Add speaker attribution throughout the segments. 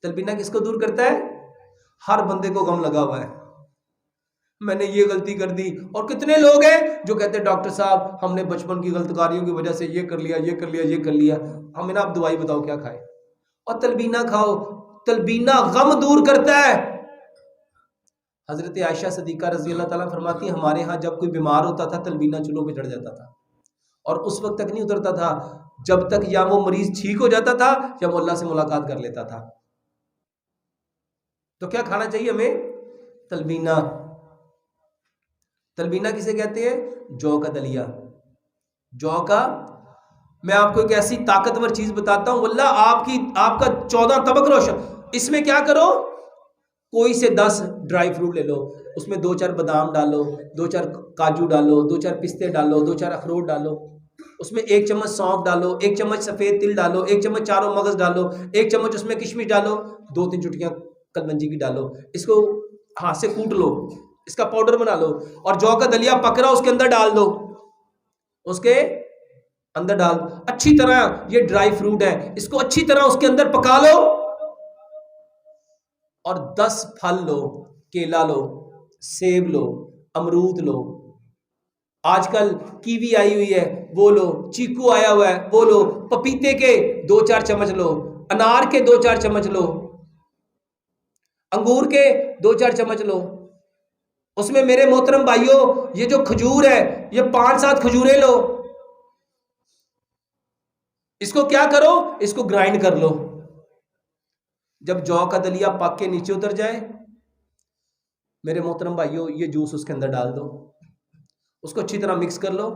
Speaker 1: تلبینہ کس کو دور کرتا ہے؟ ہر بندے کو غم لگا ہوا ہے، میں نے یہ غلطی کر دی. اور کتنے لوگ ہیں جو کہتے ہیں ڈاکٹر صاحب ہم نے بچپن کی غلط کاریوں کی وجہ سے یہ کر لیا، یہ کر لیا، یہ کر لیا، ہمیں نا آپ دوائی بتاؤ کیا کھائے. اور تلبینہ کھاؤ. تلبینہ غم دور کرتا ہے. حضرت عائشہ صدیقہ رضی اللہ تعالیٰ فرماتی ہیں ہمارے ہاں جب کوئی بیمار ہوتا تھا تلبینہ چولہوں پہ چڑھ جاتا تھا، اور اس وقت تک نہیں اترتا تھا جب تک یا وہ مریض ٹھیک ہو جاتا تھا یا وہ اللہ سے ملاقات کر لیتا تھا. تو کیا کھانا چاہیے ہمیں؟ تلبینہ. تلبینہ کسے کہتے ہیں؟ جو کا دلیا. جو کا، میں آپ کو ایک ایسی طاقتور چیز بتاتا ہوں، واللہ آپ کا 14 طبق روشن. اس میں کیا کرو، کوئی سے 10 ڈرائی فروٹ لے لو، اس میں 2-4 بادام ڈالو، 2-4 کاجو ڈالو، 2-4 پستے ڈالو، 2-4 اخروٹ ڈالو، اس میں 1 چمچ سونف ڈالو، 1 چمچ سفید تل ڈالو، 1 چمچ چاروں مغز ڈالو، 1 چمچ اس میں کشمش ڈالو، 2-3 چٹکیاں کلونجی کی ڈالو. اس کو ہاتھ سے کوٹ لو، اس کا پاؤڈر بنا لو، اور جو کا دلیا پک رہا اس کے اندر ڈال دو، اس کے اندر ڈال اچھی طرح. یہ ڈرائی فروٹ ہے، اس کو اچھی طرح اس کے اندر پکا لو، اور 10 پھل لو، کیلا لو، سیب لو، امرود لو، آج کل کیوی آئی ہوئی ہے وہ لو، چیکو آیا ہوا ہے وہ لو، پپیتے کے 2-4 چمچ لو، انار کے 2-4 چمچ لو، انگور کے 2-4 چمچ لو. اس میں میرے محترم بھائیوں یہ جو کھجور ہے یہ 5-7 کھجوریں لو، اس کو کیا کرو، اس کو گرائنڈ کر لو. جب جو کا دلیا پک کے نیچے اتر جائے میرے محترم بھائیوں یہ جوس اس کے اندر ڈال دو، اس کو اچھی طرح مکس کر لو،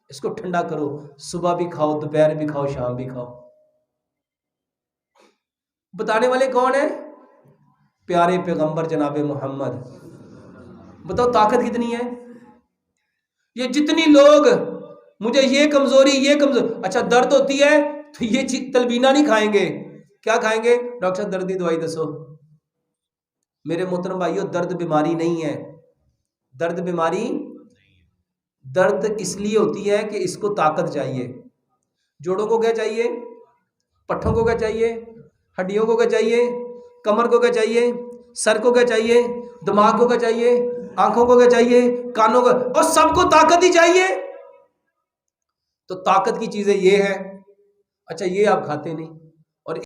Speaker 1: اس کو ٹھنڈا کرو، صبح بھی کھاؤ، دوپہر بھی کھاؤ، شام بھی کھاؤ. بتانے والے کون ہیں؟ پیارے پیغمبر جناب محمد. بتاؤ طاقت کتنی ہے. یہ جتنی لوگ مجھے یہ کمزوری، اچھا درد ہوتی ہے تو یہ تلبینہ نہیں کھائیں گے، کیا کھائیں گے؟ ڈاکٹر صاحب درد کی دوائی دسو. میرے محترم بھائیوں درد بیماری نہیں ہے. درد بیماری، درد اس لیے ہوتی ہے کہ اس کو طاقت چاہیے. جوڑوں کو کیا چاہیے؟ پٹھوں کو کیا چاہیے؟ ہڈیوں کو کیا چاہیے؟ کمر کو کیا چاہیے؟ سر کو کیا چاہیے؟ دماغ کو کیا چاہیے؟ آنکھوں کو کیا چاہیے؟ کانوں کو، اور سب کو طاقت ہی چاہیے. تو طاقت کی چیزیں یہ ہے. اچھا یہ آپ کھاتے نہیں،